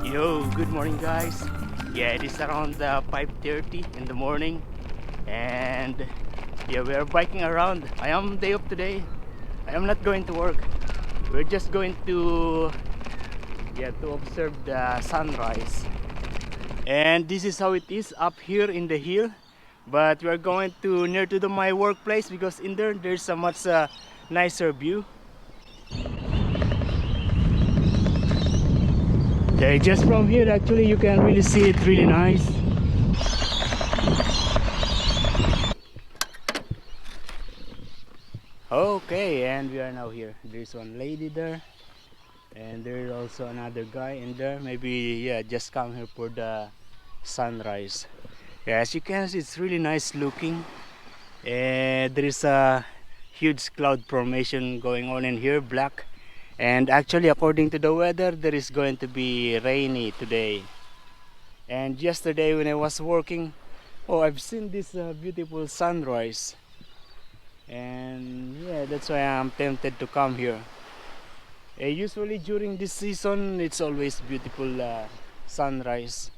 Yo, good morning guys. Yeah, it is around 5:30 in the morning, and yeah, we are biking around. I am day off today. I am not going to work. We're just going to observe the sunrise. And this is how it is up here in the hill. But we are going to near to my workplace because in there's a much nicer view. Okay, just from here actually you can really see it really nice. Okay, and we are now here. There's one lady there, and there's also another guy in there. Maybe yeah, just come here for the sunrise. Yeah, as you can see, it's really nice looking. And there is a huge cloud formation going on in here, black. And actually, according to the weather, there is going to be rainy today. And yesterday when I was working, oh, I've seen this beautiful sunrise. And yeah, that's why I'm tempted to come here. Usually during this season, it's always beautiful sunrise.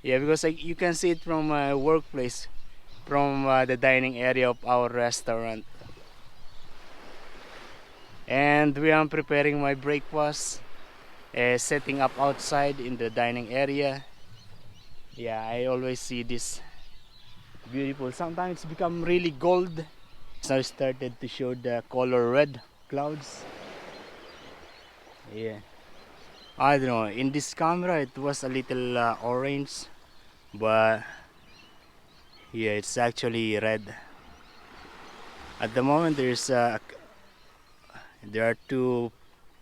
Yeah, because you can see it from my workplace, from the dining area of our restaurant. And we are preparing my breakfast, setting up outside in the dining area. Yeah, I always see this beautiful. Sometimes it's become really gold. So I started to show the color red clouds. Yeah, I don't know. In this camera, it was a little orange, but yeah, it's actually red. At the moment, there are two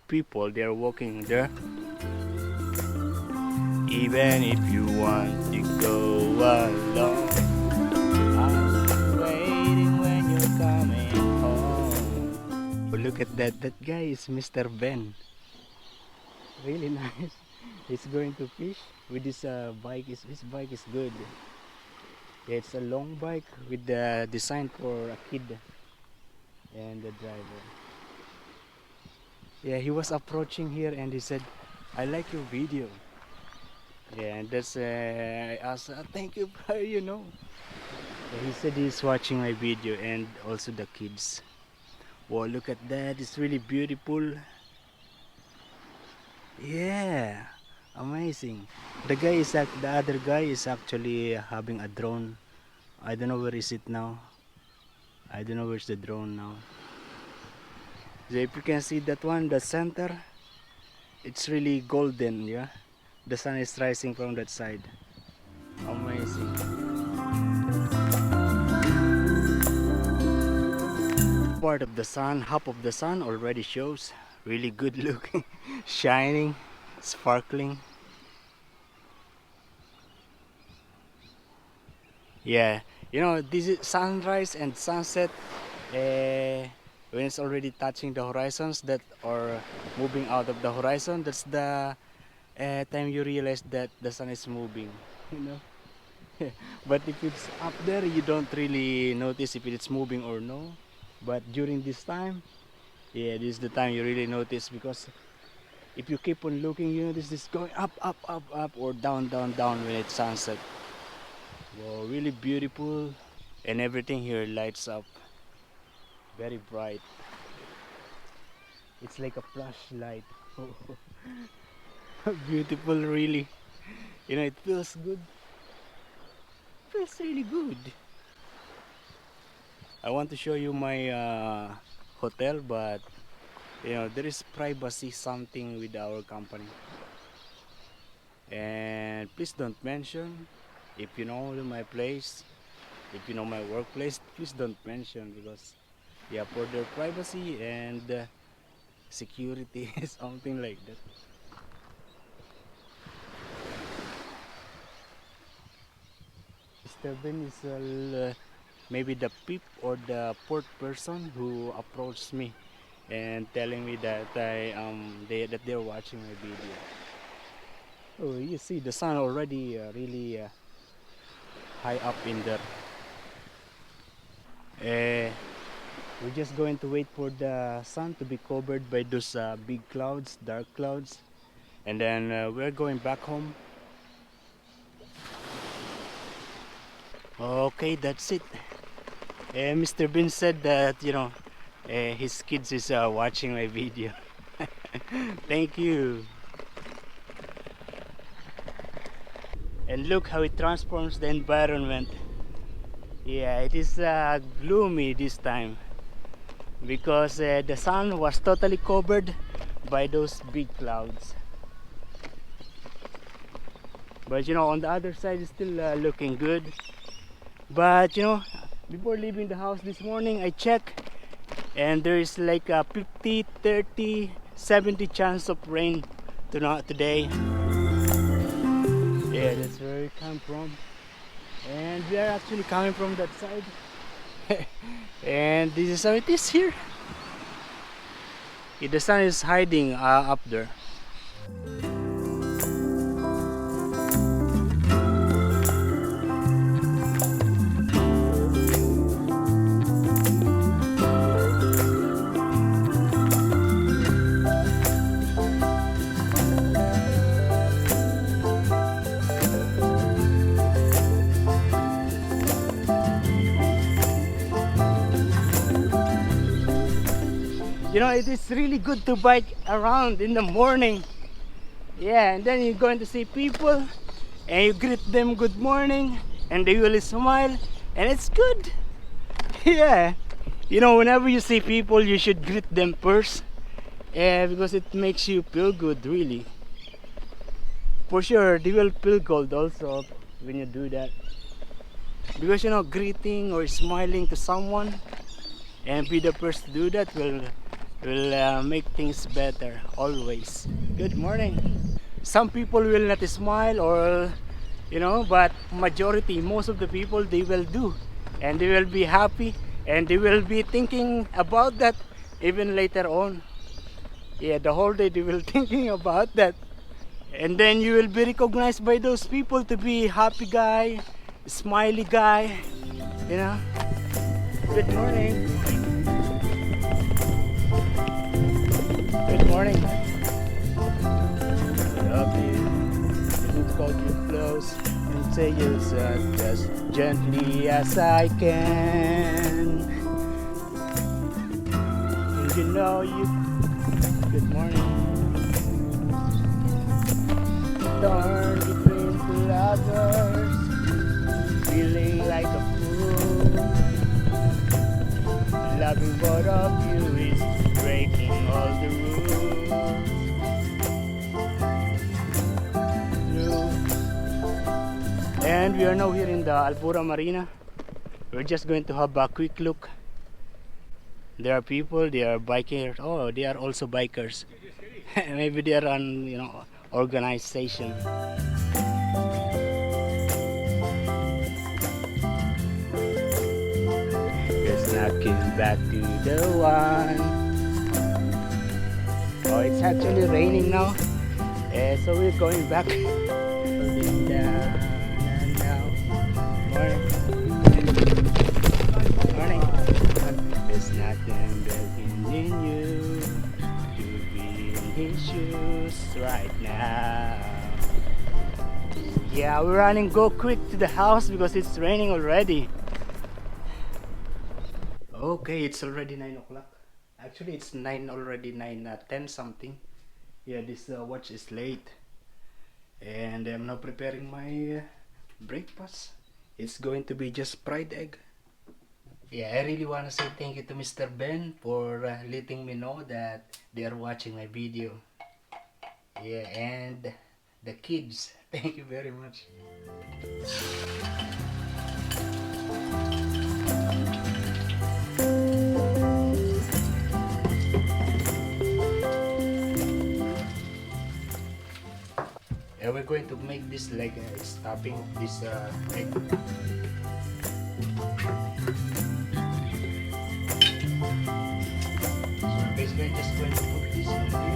people. They are walking there. Even if you want to go alone, I'm waiting when you're coming home. Oh, look at that. That guy is Mr. Ben. Really nice. He's going to fish with his bike. His bike is good. Yeah, it's a long bike with the design for a kid and the driver. Yeah, he was approaching here and he said, "I like your video." Yeah, and that's I asked, "Thank you, bro." Yeah, he said he's watching my video and also the kids. Wow, look at that! It's really beautiful. Yeah, amazing. The other guy is actually having a drone. I don't know where is it now. I don't know where's the drone now. So if you can see that one, the center, it's really golden. Yeah, the sun is rising from that side. Amazing. Part of the sun, half of the sun already shows. Really good looking, shining, sparkling. Yeah, this is sunrise and sunset. When it's already touching the horizons that or moving out of the horizon, that's the time you realize that the sun is moving. You know. But if it's up there, you don't really notice if it's moving or no. But during this time, yeah, this is the time you really notice because if you keep on looking, you notice this going up, up, up, up, or down, down, down when it's sunset. Wow, really beautiful, and everything here lights up very bright. It's like a flashlight. Beautiful, really. It feels good. Feels really good. I want to show you my hotel, but there is privacy something with our company, and please don't mention if you know my place, if you know my workplace. Please don't mention because yeah, for their privacy and security, something like that. Mr. Ben is maybe the peep or the port person who approached me and telling me that that they're watching my video. Oh, you see the sun already really high up in there. We're just going to wait for the sun to be covered by those big clouds, dark clouds, and then we're going back home. Okay, that's it. Mr. Bin said that, you know, his kids is watching my video. Thank you. And look how it transforms the environment. Yeah, it is gloomy this time because the sun was totally covered by those big clouds. But you know, on the other side it's still looking good. But you know, before leaving the house this morning, I checked and there is like a 50, 30, 70 chance of rain today. Yeah, that's where we come from. And we are actually coming from that side. And this is how it is here. Yeah, the sun is hiding up there. You know, it is really good to bike around in the morning. Yeah, and then you're going to see people and you greet them good morning and they will smile and it's good. Yeah, you know, whenever you see people you should greet them first, because it makes you feel good, really. For sure they will feel good also when you do that, because you know, greeting or smiling to someone and be the first to do that will make things better always. Good morning. Some people will not smile, or you know, but majority, most of the people, they will do, and they will be happy and they will be thinking about that even later on. Yeah, the whole day they will thinking about that, and then you will be recognized by those people to be happy guy, smiley guy, you know. Good morning. Good morning. Okay. Let's go too close and say yes as gently as I can. And you know you. Good morning. Torn between two lovers, feeling like a fool. Loving both of you is breaking all the rules. And we are now here in the Alpura Marina. We're just going to have a quick look. There are people, they are bikers. Oh, they are also bikers. Maybe they are an, you know, organization. Just knocking back to the one. Oh, it's actually raining now, so we're going back. Morning. There's nothing begging in you to be in his shoes right now. Yeah, we're running go quick to the house because it's raining already. Okay, it's already 9 o'clock. Actually, it's 9 already, 9:10 something. Yeah, this watch is late. And I'm now preparing my breakfast. It's going to be just fried egg. Yeah, I really want to say thank you to Mr. Ben for letting me know that they are watching my video. Yeah, and the kids, thank you very much. And we're going to make this like a stuffing of this egg. So basically just going to put this in here.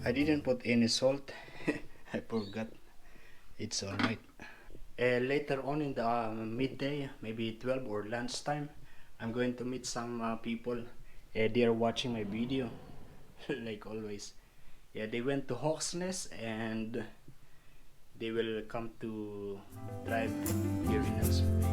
I didn't put any salt. I forgot. It's alright. Later on in the midday, maybe 12 or lunchtime, I'm going to meet some people. They are watching my video, like always. Yeah, they went to Hawksnest and they will come to drive here in Ellsworth.